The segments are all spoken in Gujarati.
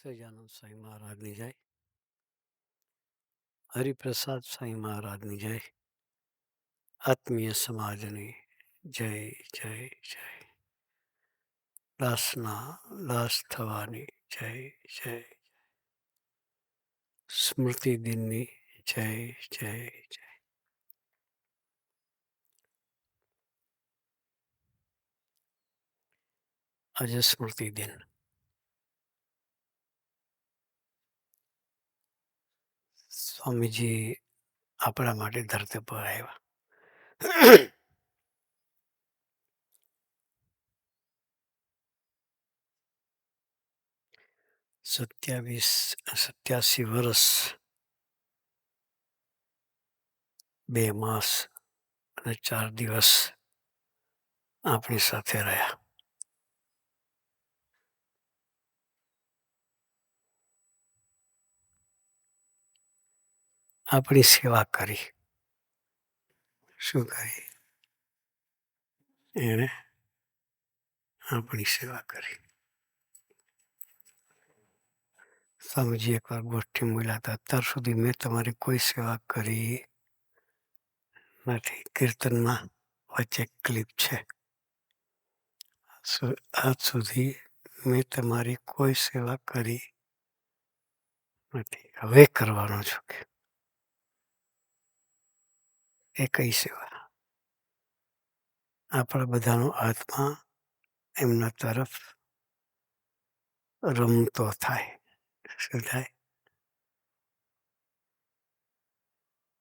સહજાનંદ સ્વામી મહારાજની જય. હરિપ્રસાદ સ્વામી મહારાજની જય. આત્મીય સમાજની જય જય જય. દાસના દાસ થવાની જય જય. સ્મૃતિ દિનની જય જય જય. આજે સ્મૃતિ દિન. સ્વામીજી આપણા માટે ધરતી પર આવ્યા. 87 વર્ષ 2 માસ અને 4 દિવસ આપણી સાથે રહ્યા. આપણી સેવા કરી. શું કરી? એણે આપણી સેવા કરી. સ્વામીજી એકવાર ગોષ્ઠી બોલ્યા હતા, અત્યાર સુધી મેં તમારી કોઈ સેવા કરી નથી. કીર્તનમાં વચ્ચે ક્લિપ છે. આજ સુધી મેં તમારી કોઈ સેવા કરી નથી, હવે કરવાનો છું. કે એ કઈ સેવા? આપણા બધાનો આત્મા એમના તરફ રમતો થાય. શું થાય?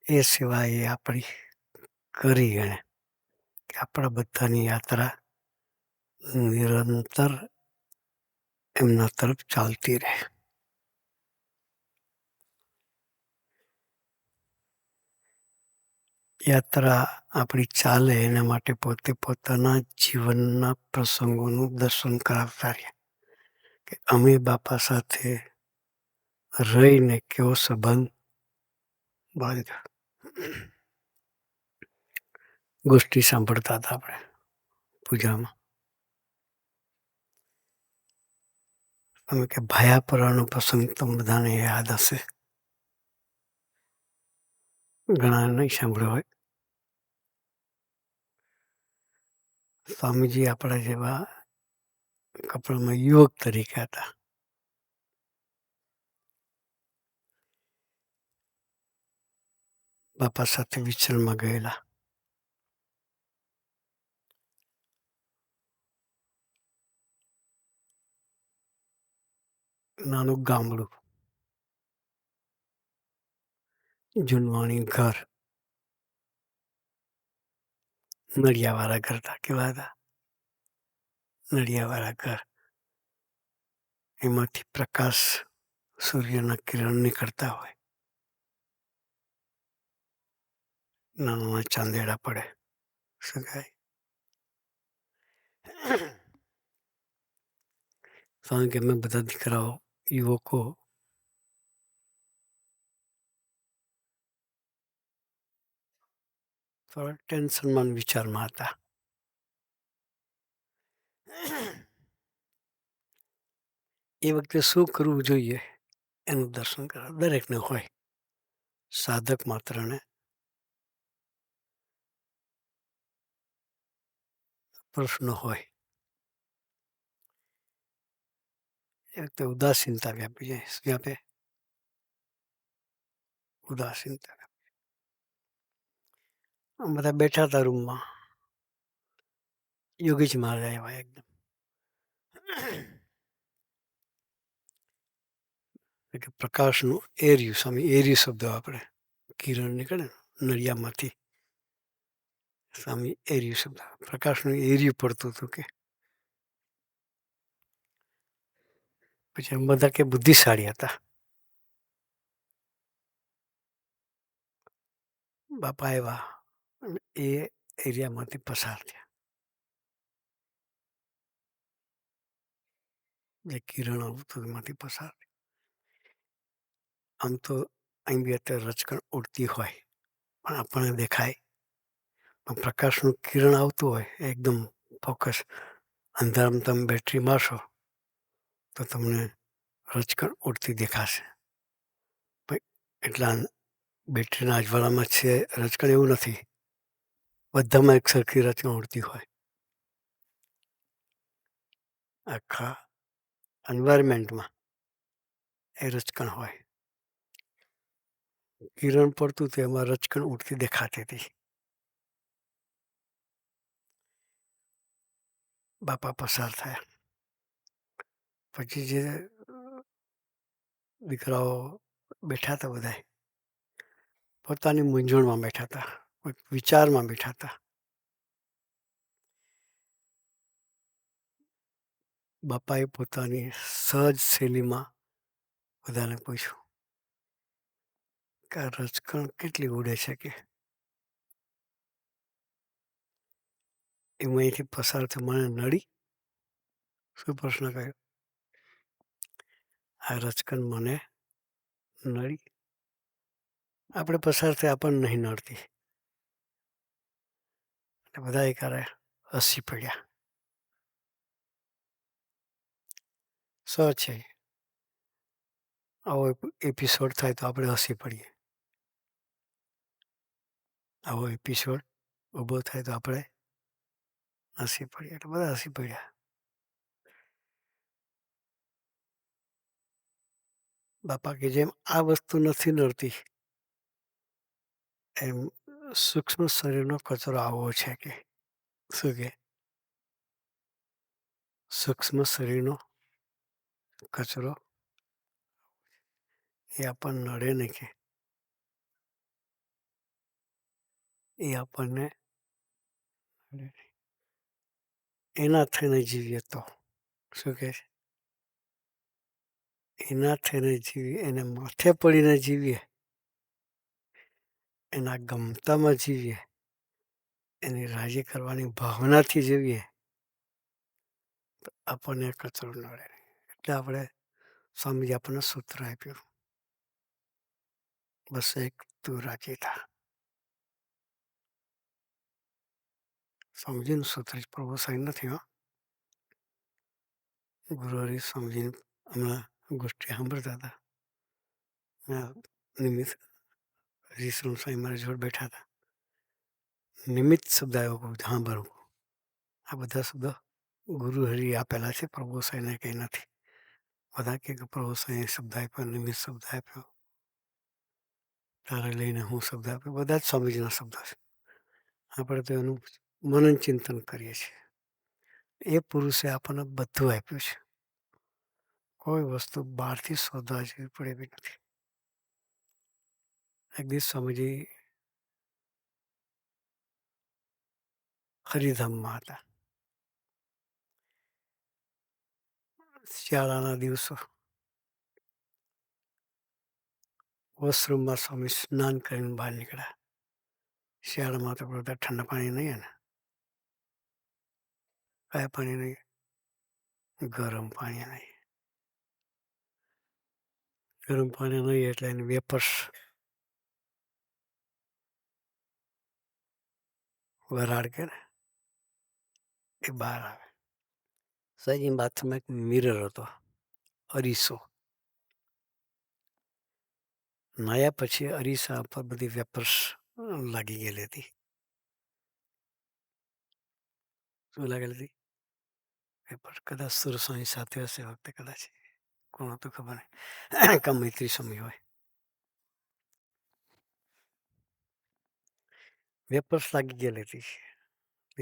એ સેવા એ આપણી કરી એણે કે આપણા બધાની યાત્રા નિરંતર એમના તરફ ચાલતી રહે. યાત્રા આપણી ચાલે એના માટે પોતે પોતાના જીવનના પ્રસંગોનું દર્શન કરાવતા રહ્યા કે અમે બાપા સાથે રહીને કેવો સંબંધ બાંધ્યો. ગોષ્ઠી સાંભળતા હતા આપણે પૂજામાં. અમે કે ભાયાપરાનો પ્રસંગ તો બધાને યાદ હશે, ઘણા નહીં સાંભળ્યો હોય. સ્વામીજી આપણા જેવા કપડામાં યુવક તરીકે હતા. બાપા સાથે વિચરણમાં ગયેલા. નાનું ગામડું, જૂનવાણી ઘર, નળિયાવાળા ઘર હતા. કેવા હતા? નળિયાવાળા ઘર. એમાંથી પ્રકાશ, સૂર્યના કિરણ નીકળતા હોય. નાના ચાંદેડા પડે. શું કહે? કારણ કે અમે બધા દીકરાઓ યુવકો થોડા ટેન્શનમાં વિચારમાં હતા. એ વખતે શું કરવું જોઈએ એનું દર્શન કરવા દરેકને હોય. સાધક માત્રને પ્રશ્ન હોય. એ વખતે ઉદાસીનતા વ્યાપી જાય. વ્યાપે ઉદાસીનતા. આમ બધા બેઠા હતા રૂમમાં. યોગીજ મહારાજ આવ્યા એકદમ. કે પ્રકાશનું એર્યું, સ્વામી એર્યું શબ્દ આપણે કિરણ નીકળે ને નળિયામાંથી, સ્વામી એર્યું શબ્દ પ્રકાશનું એર્યું પડતું હતું. કે પછી એમ બધા કે બુદ્ધિશાળી હતા. બાપા આવ્યા એ એરિયામાંથી પસાર થયા. જે કિરણ આવતું એમાંથી પસાર. આમ તો અહીં બી અત્યારે રચકણ ઉડતી હોય પણ આપણને દેખાય. પણ પ્રકાશનું કિરણ આવતું હોય એકદમ ફોકસ. અંધારામાં તમે બેટરી મારશો તો તમને રચકણ ઉડતી દેખાશે. ભાઈ એટલા બેટરીના અજવાળામાં છે રચકણ એવું નથી. બધામાં એક સરખી રચકણ ઉડતી હોય. આખા એન્વાયરમેન્ટમાં એ રચકણ હોય. કિરણ પડતું તો એમાં રચકણ ઉડતી દેખાતી હતી. બાપા પસાર થયા. પછી જે દીકરાઓ બેઠા હતા બધાય પોતાની મૂંઝવણમાં બેઠા હતા, કોઈક વિચારમાં બેઠા હતા. બાપાએ પોતાની સહજ શૈલીમાં બધાને પૂછ્યું કે આ રચકણ કેટલી ઉડે છે કે એમાં અહીંથી પસાર થઈ મને નડી. શું પ્રશ્ન કર્યો? આ રચકણ મને નડી. આપણે પસાર થઈ આપણને નહીં નડતી. એટલે બધા એકારે હસી પડ્યા. સહજ છે. આવો એપિસોડ થાય તો આપણે હસી પડીએ. આવો એપિસોડ ઊભો થાય તો આપણે હસી પડીએ. એટલે બધા હસી પડ્યા. બાપા કે જેમ આ વસ્તુ નથી નડતી એમ સૂક્ષ્મ શરીરનો કચરો આવો છે કે શું કે સૂક્ષ્મ શરીરનો કચરો એ આપણને નડે નહીં કે એ આપણને એના થઈને જીવીએ તો શું કહે છે એના થઈને જીવીએ એને માથે પડીને જીવીએ એના ગમતામાં જીવીએ એની રાજી કરવાની ભાવનાથી જીવીએ તો આપણને કચરો નડે નહીં. એટલે આપણે સ્વામીજી આપણને સૂત્ર આપ્યું બસ એક તું રાજી થા. સ્વામીજીનું સૂત્ર પ્રભુ સાહેબ નથી હો. ગુરુ હરિ સ્વામીજી હમણાં ગોષ્ઠી સાંભળતા હતા. નિમિત્ત હરિશ્રમ સ્વામી મારી જોડે બેઠા હતા. નિમિત્ત શબ્દ આવ્યો કહું સાંભળવું. આ બધા શબ્દો ગુરુ હરિ આપેલા છે, પ્રભુ સાહેબને કંઈ નથી. બધા કે પ્રભુ સાહેબ શબ્દ આપ્યો, નિમિત્ત શબ્દ આપ્યો, તારે લઈને હું શબ્દ આપ્યો, બધા જ સ્વામીજીના શબ્દો છે. આપણે તો એનું મનન ચિંતન કરીએ છીએ. એ પુરુષે આપણને બધું આપ્યું છે. કોઈ વસ્તુ બહારથી શોધવા જેવી પડે એવી નથી. એક દિવસ સ્વામીજી હરિધામમાં હતા. શિયાળાના દિવસો વોશરૂમમાં સ્વામી સ્નાન કરીને બહાર નીકળ્યા. શિયાળામાં તો બધા ઠંડા પાણી નહીં ને કયા પાણી નહીં, ગરમ પાણી નહીં. ગરમ પાણી નહીં એટલે એની વેપર્સ વરાળ કે ને એ બહાર આવે. સહી બાથરૂમમાં એક મિરર હતો, અરીસો. નાયા પછી અરીસા પર બધી વેપર્સ લાગી ગયેલી હતી. શું લાગેલી હતી? વેપર. કદાચ સુરસ્વામી સાથે હશે વખતે કદાચ કોણ હતું ખબર નહીં. કે મૈત્રી સ્વામી હોય. વેપર્સ લાગી ગયેલી હતી.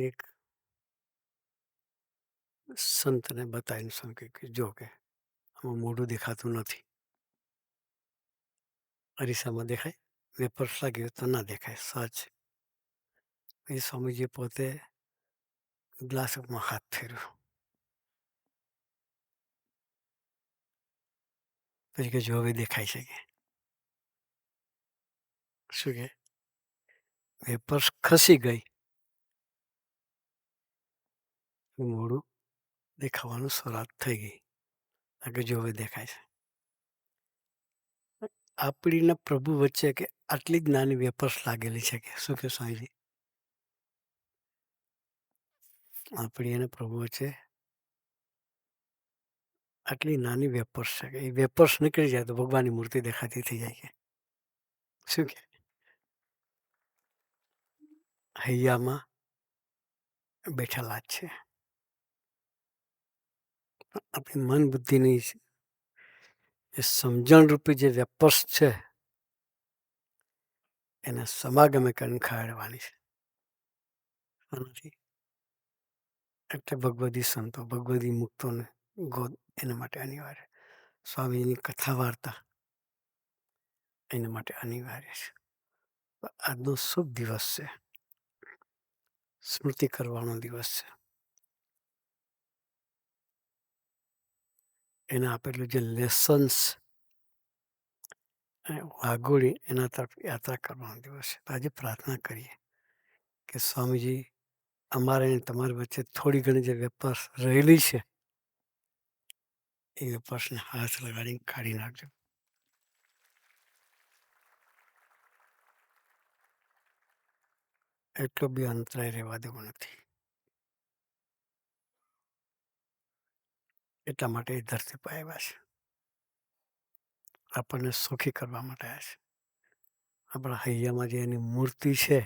એક સંતને બતાવીને સ્વામી કે જો કે આમાં મોઢું દેખાતું નથી. અરીસામાં દેખાય, વેપર્સ લાગી તો ના દેખાય સહજ. એ સ્વામીજી પોતે ગ્લાસમાં હાથ ફેર્યો. પછી કે જો હવે દેખાય છે કે શું કે વેપર્સ ખસી ગઈ, મોઢું દેખાવાનું શરૂઆત થઈ ગઈ. કે જો હવે દેખાય છે. આપણીને પ્રભુ વચ્ચે કે આટલી જ નાની વેપર્સ લાગેલી છે કે શું કે સ્વામીજી આપણી એને પ્રભુ વચ્ચે આટલી નાની વેપર્સ છે કે એ વેપર્સ નીકળી જાય તો ભગવાનની મૂર્તિ દેખાતી થઈ જાય. કે શું કે હૈયામાં બેઠેલા જ છે. આપણી મન બુદ્ધિની એ સમજણ રૂપી જે વેપર્સ છે એને સમાગમે કરીને ખાડવાની છે. આનાથી એટલે ભગવદી સંતો ભગવદી મુક્તોને ગોદ એના માટે અનિવાર્ય. સ્વામીની કથા વાર્તા એના માટે અનિવાર્ય છે. આજનો શુભ દિવસ છે, સ્મૃતિ કરવાનો દિવસ છે. એને આપેલું જે લેસન્સ વાગોળી એના તરફ યાત્રા કરવાનો દિવસ છે. આજે પ્રાર્થના કરીએ કે સ્વામીજી અમારે તમારી વચ્ચે થોડી ઘણી જે વેપાર રહેલી છે એ વેપારને હાથ લગાડીને કાઢી નાખજો. એટલો બી અંતરાય રહેવા દેવો નથી. એટલા માટે એ ધરતી પર આવ્યા છે. આપણને સુખી કરવા માટે આવ્યા છે. આપણા હૈયામાં જે એની મૂર્તિ છે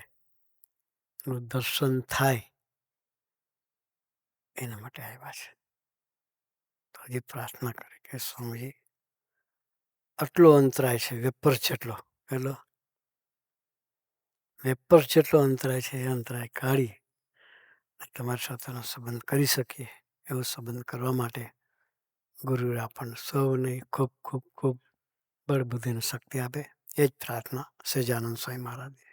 એનું દર્શન થાય એના માટે આવ્યા છે. તો હજી પ્રાર્થના કરે કે સ્વામીજી આટલો અંતરાય છે વેપર જેટલો પેલો વેપર જેટલો અંતરાય છે એ અંતરાય કાઢી તમારી સાથેનો સંબંધ કરી શકીએ એવો સંબંધ કરવા માટે ગુરુએ આપણને સૌને ખૂબ ખૂબ ખૂબ બળ બુદ્ધિ અને શક્તિ આપે. એ જ પ્રાર્થના સહજાનંદ સ્વામી મહારાજ.